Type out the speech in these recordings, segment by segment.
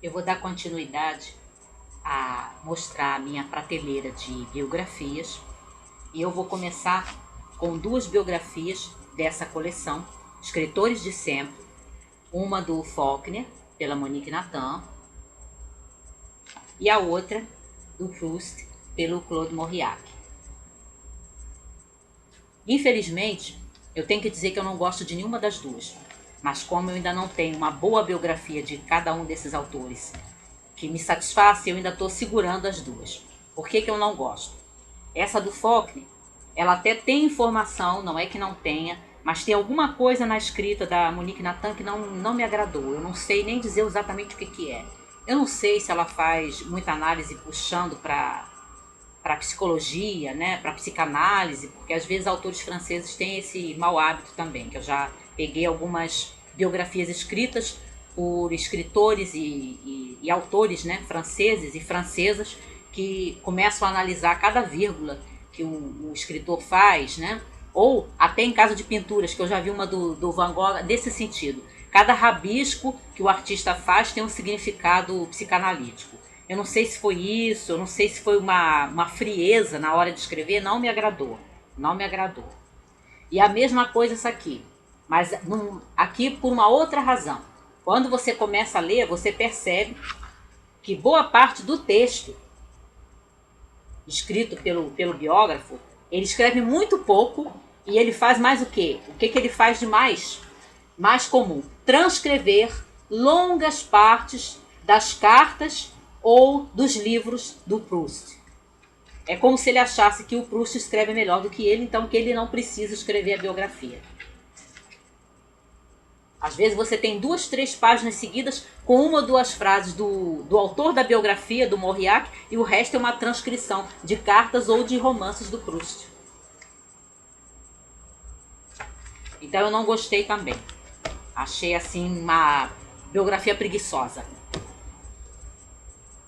Eu vou dar continuidade a mostrar a minha prateleira de biografias e eu vou começar com duas biografias dessa coleção, Escritores de Sempre, uma do Faulkner, pela Monique Nathan, e a outra do Proust, pelo Claude Mauriac. Infelizmente, eu tenho que dizer que eu não gosto de nenhuma das duas, mas como eu ainda não tenho uma boa biografia de cada um desses autores que me satisfaça, eu ainda estou segurando as duas. Por que eu não gosto? Essa do Faulkner, ela até tem informação, não é que não tenha, mas tem alguma coisa na escrita da Monique Nathan que não me agradou. Eu não sei nem dizer exatamente o que é. Eu não sei se ela faz muita análise puxando para psicologia, né, para psicanálise, porque às vezes autores franceses têm esse mau hábito também, que eu já peguei algumas biografias escritas por escritores e autores, né, franceses e francesas que começam a analisar cada vírgula que o escritor faz, né, ou até em caso de pinturas, que eu já vi uma do Van Gogh desse sentido. Cada rabisco que o artista faz tem um significado psicanalítico. Eu não sei se foi isso, eu não sei se foi uma frieza na hora de escrever, não me agradou. Não me agradou. E a mesma coisa isso aqui, mas aqui por uma outra razão. Quando você começa a ler, você percebe que boa parte do texto escrito pelo biógrafo, ele escreve muito pouco e ele faz mais o quê? O que ele faz de mais comum? Transcrever longas partes das cartas ou dos livros do Proust. É como se ele achasse que o Proust escreve melhor do que ele, então que ele não precisa escrever a biografia. Às vezes você tem 2, 3 páginas seguidas com uma ou duas frases do autor da biografia, do Mauriac, e o resto é uma transcrição de cartas ou de romances do Proust. Então eu não gostei também. Achei assim uma biografia preguiçosa.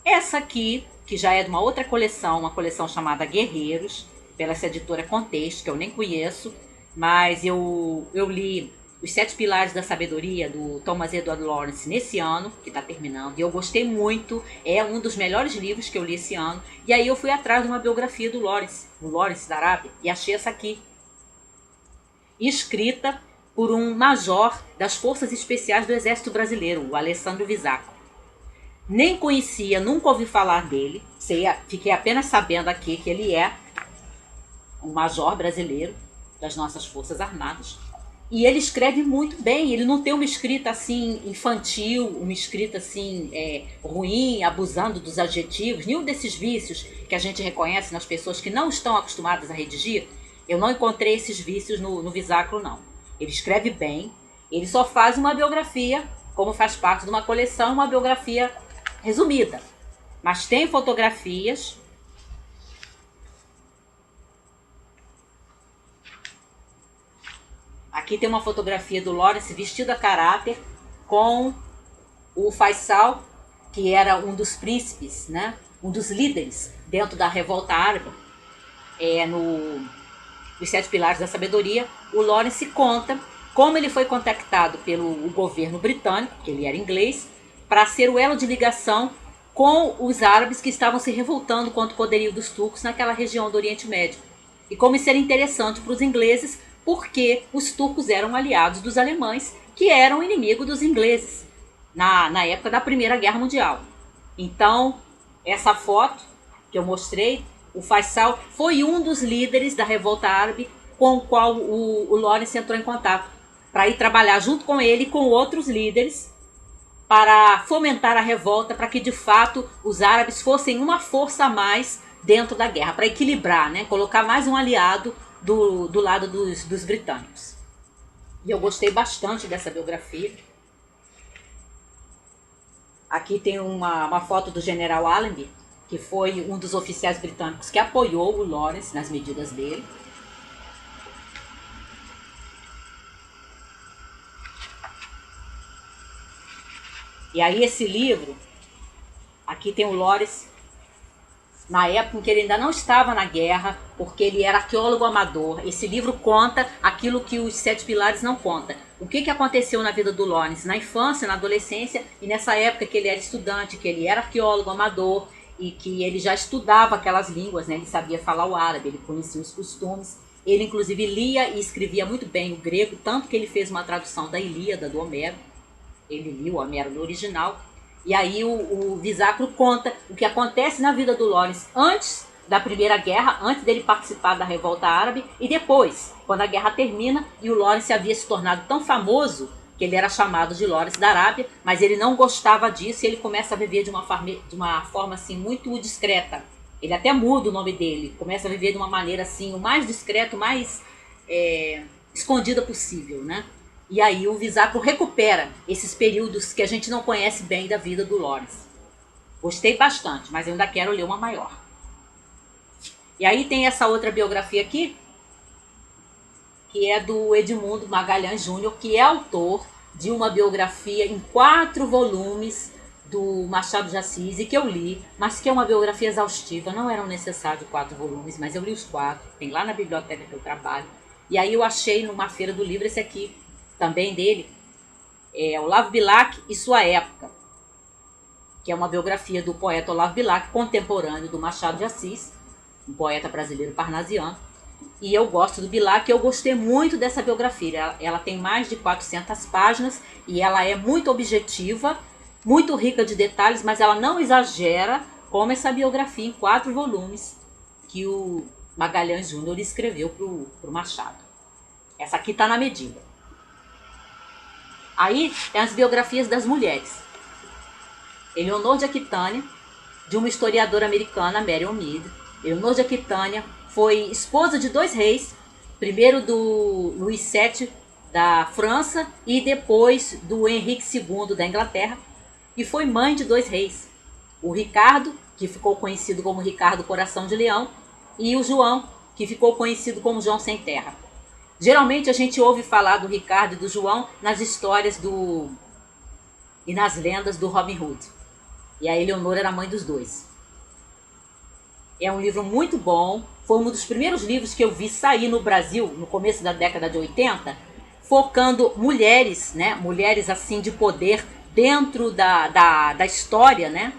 Essa aqui, que já é de uma outra coleção, uma coleção chamada Guerreiros, pela essa editora Contexto, que eu nem conheço, mas eu li Os Sete Pilares da Sabedoria, do Thomas Edward Lawrence, nesse ano, que está terminando, e eu gostei muito, é um dos melhores livros que eu li esse ano, e aí eu fui atrás de uma biografia do Lawrence, o Lawrence da Arábia, e achei essa aqui, escrita por um major das Forças Especiais do Exército Brasileiro, o Alessandro Visaco. Nem conhecia, nunca ouvi falar dele. Fiquei apenas sabendo aqui que ele é um major brasileiro das nossas Forças Armadas. E ele escreve muito bem, ele não tem uma escrita assim infantil, uma escrita assim ruim, abusando dos adjetivos, nenhum desses vícios que a gente reconhece nas pessoas que não estão acostumadas a redigir. Eu não encontrei esses vícios no Visacro, não. Ele escreve bem, ele só faz uma biografia, como faz parte de uma coleção, uma biografia resumida. Mas tem fotografias. Aqui tem uma fotografia do Lawrence vestido a caráter com o Faisal, que era um dos príncipes, né? Um dos líderes dentro da revolta árabe. No Os Sete Pilares da Sabedoria, o Lawrence conta como ele foi contactado pelo governo britânico, que ele era inglês, para ser o elo de ligação com os árabes que estavam se revoltando contra o poderio dos turcos naquela região do Oriente Médio. E como isso era interessante para os ingleses, porque os turcos eram aliados dos alemães, que eram inimigos dos ingleses na época da Primeira Guerra Mundial. Então, essa foto que eu mostrei, o Faisal foi um dos líderes da revolta árabe com o qual o Lawrence entrou em contato para ir trabalhar junto com ele e com outros líderes para fomentar a revolta, para que de fato os árabes fossem uma força a mais dentro da guerra, para equilibrar, né? Colocar mais um aliado do lado dos britânicos. E eu gostei bastante dessa biografia. Aqui tem uma foto do general Allenby, que foi um dos oficiais britânicos que apoiou o Lawrence nas medidas dele. E aí esse livro, aqui tem o Lawrence na época em que ele ainda não estava na guerra, porque ele era arqueólogo amador. Esse livro conta aquilo que os Sete Pilares não contam. O que aconteceu na vida do Lawrence na infância, na adolescência e nessa época que ele era estudante, que ele era arqueólogo amador e que ele já estudava aquelas línguas, né? Ele sabia falar o árabe, ele conhecia os costumes. Ele inclusive lia e escrevia muito bem o grego, tanto que ele fez uma tradução da Ilíada, do Homero. Ele lia o Homero no original. E aí o Visacro conta o que acontece na vida do Lawrence antes da Primeira Guerra, antes dele participar da Revolta Árabe, e depois, quando a guerra termina e o Lawrence havia se tornado tão famoso que ele era chamado de Lawrence da Arábia, mas ele não gostava disso e ele começa a viver de uma forma assim muito discreta. Ele até muda o nome dele, começa a viver de uma maneira assim, o mais discreto, mais escondida possível, né? E aí o Visacro recupera esses períodos que a gente não conhece bem da vida do Lawrence. Gostei bastante, mas eu ainda quero ler uma maior. E aí tem essa outra biografia aqui, que é do Edmundo Magalhães Júnior, que é autor de uma biografia em 4 volumes do Machado de Assis, e que eu li, mas que é uma biografia exaustiva. Não eram necessários 4 volumes, mas eu li os 4, tem lá na biblioteca que eu trabalho. E aí eu achei numa feira do livro esse aqui, também dele, Olavo Bilac e sua época, que é uma biografia do poeta Olavo Bilac, contemporâneo do Machado de Assis, um poeta brasileiro parnasiano. E eu gosto do Bilac, eu gostei muito dessa biografia. Ela tem mais de 400 páginas e ela é muito objetiva, muito rica de detalhes, mas ela não exagera, como essa biografia em 4 volumes que o Magalhães Júnior escreveu para o Machado. Essa aqui está na medida. Aí tem as biografias das mulheres. Eleonor de Aquitânia, de uma historiadora americana, Marion Mead. Eleonor de Aquitânia foi esposa de 2 reis, primeiro do Luís VII da França e depois do Henrique II da Inglaterra, e foi mãe de 2 reis. O Ricardo, que ficou conhecido como Ricardo Coração de Leão, e o João, que ficou conhecido como João Sem Terra. Geralmente a gente ouve falar do Ricardo e do João nas histórias e nas lendas do Robin Hood. E a Eleonor era a mãe dos 2. É um livro muito bom. Foi um dos primeiros livros que eu vi sair no Brasil, no começo da década de 80, focando mulheres, né? Mulheres assim de poder dentro da história, né?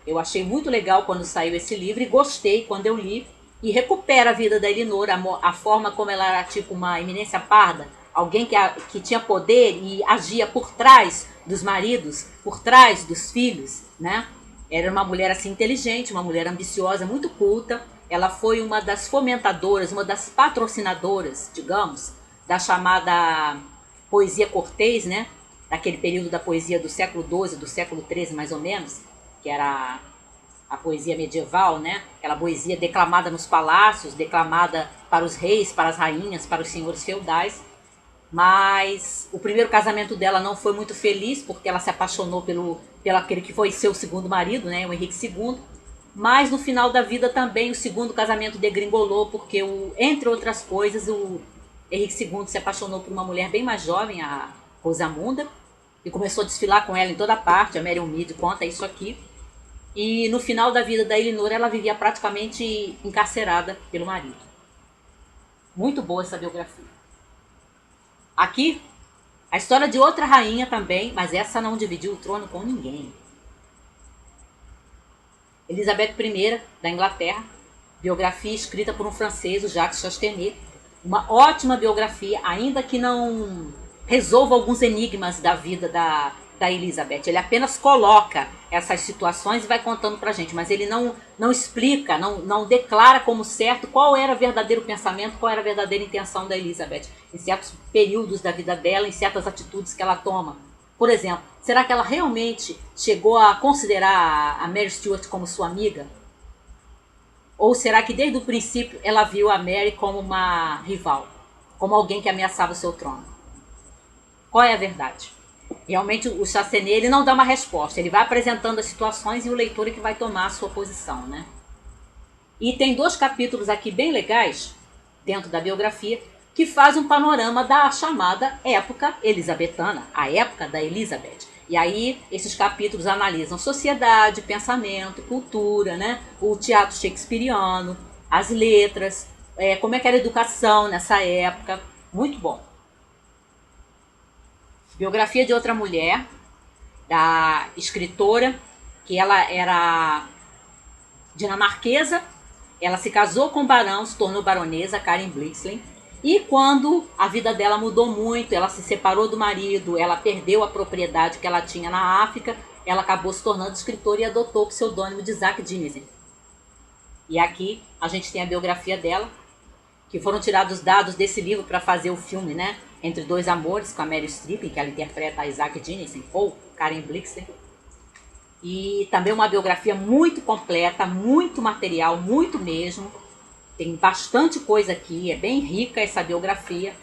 Eu achei muito legal quando saiu esse livro e gostei quando eu li. E recupera a vida da Eleonor, a forma como ela era tipo uma eminência parda, alguém que tinha poder e agia por trás dos maridos, por trás dos filhos, né? Era uma mulher assim inteligente, uma mulher ambiciosa, muito culta. Ela foi uma das fomentadoras, uma das patrocinadoras, digamos, da chamada poesia cortês, né? Daquele período da poesia do século XII, do século XIII mais ou menos, que era a poesia medieval, né? Aquela poesia declamada nos palácios, declamada para os reis, para as rainhas, para os senhores feudais. Mas o primeiro casamento dela não foi muito feliz, porque ela se apaixonou pelo aquele que foi seu segundo marido, né? O Henrique II. Mas no final da vida também o segundo casamento degringolou, porque, entre outras coisas, o Henrique II se apaixonou por uma mulher bem mais jovem, a Rosamunda, e começou a desfilar com ela em toda parte. A Marion Mead conta isso aqui. E no final da vida da Eleanor, ela vivia praticamente encarcerada pelo marido. Muito boa essa biografia. Aqui, a história de outra rainha também, mas essa não dividiu o trono com ninguém. Elizabeth I, da Inglaterra, biografia escrita por um francês, o Jacques Chastenet. Uma ótima biografia, ainda que não resolva alguns enigmas da vida da Elizabeth. Ele apenas coloca essas situações e vai contando pra gente, mas ele não explica, não declara como certo qual era o verdadeiro pensamento, qual era a verdadeira intenção da Elizabeth, em certos períodos da vida dela, em certas atitudes que ela toma. Por exemplo, será que ela realmente chegou a considerar a Mary Stuart como sua amiga? Ou será que desde o princípio ela viu a Mary como uma rival, como alguém que ameaçava o seu trono? Qual é a verdade? Realmente o Chastenet, ele não dá uma resposta, ele vai apresentando as situações e o leitor é que vai tomar a sua posição, né? E tem 2 capítulos aqui bem legais, dentro da biografia, que faz um panorama da chamada época elisabetana, a época da Elizabeth. E aí esses capítulos analisam sociedade, pensamento, cultura, né? O teatro shakespeariano, as letras, como é que era a educação nessa época. Muito bom. Biografia de outra mulher, da escritora, que ela era dinamarquesa, ela se casou com o barão, se tornou baronesa, Karen Blixen. E quando a vida dela mudou muito, ela se separou do marido, ela perdeu a propriedade que ela tinha na África, ela acabou se tornando escritora e adotou o pseudônimo de Isaac Dinesen. E aqui a gente tem a biografia dela, que foram tirados dados desse livro para fazer o filme, né? Entre Dois Amores, com a Meryl Streep, que ela interpreta a Isaac Dinesen, ou Karen Blixen. E também uma biografia muito completa, muito material, muito mesmo. Tem bastante coisa aqui, é bem rica essa biografia.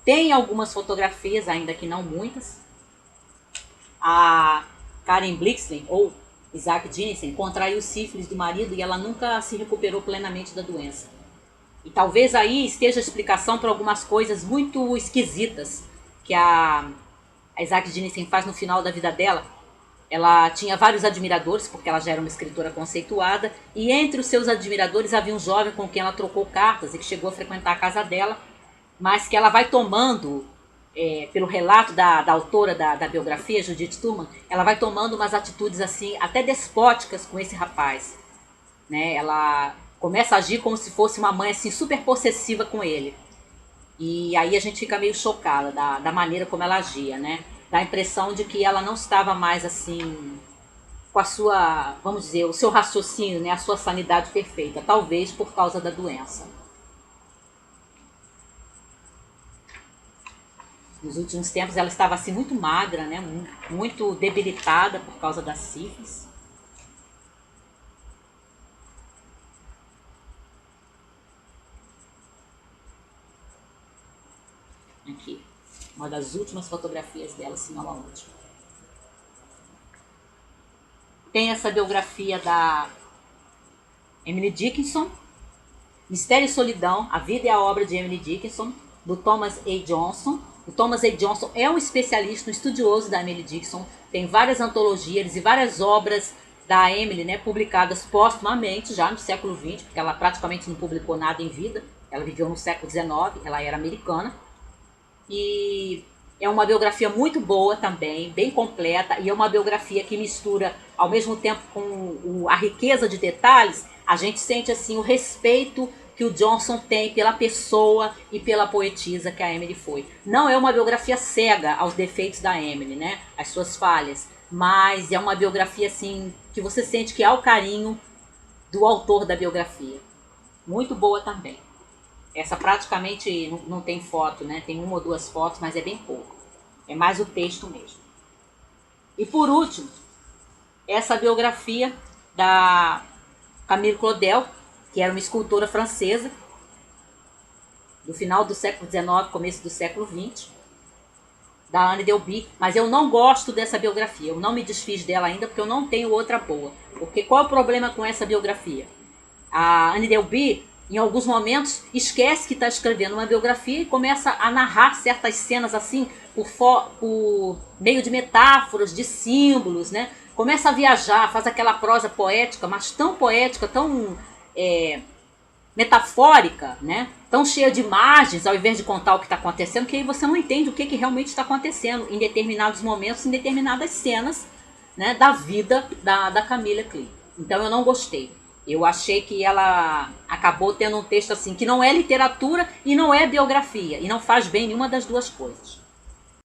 Tem algumas fotografias, ainda que não muitas. A Karen Blixen, ou Isaac Dinesen, contraiu sífilis do marido e ela nunca se recuperou plenamente da doença. E talvez aí esteja a explicação para algumas coisas muito esquisitas que a Isaac Dinesen faz no final da vida dela. Ela tinha vários admiradores, porque ela já era uma escritora conceituada, e entre os seus admiradores havia um jovem com quem ela trocou cartas e que chegou a frequentar a casa dela, mas que ela vai tomando, pelo relato da autora da biografia, Judith Thurman, ela vai tomando umas atitudes assim, até despóticas com esse rapaz. Né? Ela começa a agir como se fosse uma mãe assim, super possessiva com ele. E aí a gente fica meio chocada da maneira como ela agia, né? Dá a impressão de que ela não estava mais assim com a sua, vamos dizer, o seu raciocínio, né, a sua sanidade perfeita, talvez por causa da doença. Nos últimos tempos ela estava assim muito magra, né, muito debilitada por causa da sífilis. Aqui, uma das últimas fotografias dela, se não a última. Tem essa biografia da Emily Dickinson, Mistério e Solidão, a vida e a obra de Emily Dickinson, do Thomas A. Johnson. O Thomas A. Johnson é um especialista, um estudioso da Emily Dickinson, tem várias antologias e várias obras da Emily, né, publicadas póstumamente, já no século XX, porque ela praticamente não publicou nada em vida, ela viveu no século XIX, ela era americana. E é uma biografia muito boa também, bem completa, e é uma biografia que mistura, ao mesmo tempo com a riqueza de detalhes, a gente sente assim o respeito que o Johnson tem pela pessoa e pela poetisa que a Emily foi. Não é uma biografia cega aos defeitos da Emily, né? As suas falhas, mas é uma biografia assim que você sente que há o carinho do autor da biografia. Muito boa também. Essa praticamente não tem foto, né? Tem uma ou duas fotos, mas é bem pouco. É mais o texto mesmo. E por último, essa biografia da Camille Claudel, que era uma escultora francesa, do final do século XIX, começo do século XX, da Anne Delby, mas eu não gosto dessa biografia, eu não me desfiz dela ainda porque eu não tenho outra boa. Porque qual é o problema com essa biografia? A Anne Delby, em alguns momentos, esquece que está escrevendo uma biografia e começa a narrar certas cenas assim, por meio de metáforas, de símbolos, né? Começa a viajar, faz aquela prosa poética, mas tão poética, tão metafórica, né? Tão cheia de imagens, ao invés de contar o que está acontecendo, que aí você não entende o que realmente está acontecendo em determinados momentos, em determinadas cenas, né, da vida da Camille Claudel. Então eu não gostei. Eu achei que ela acabou tendo um texto assim que não é literatura e não é biografia, e não faz bem nenhuma das duas coisas.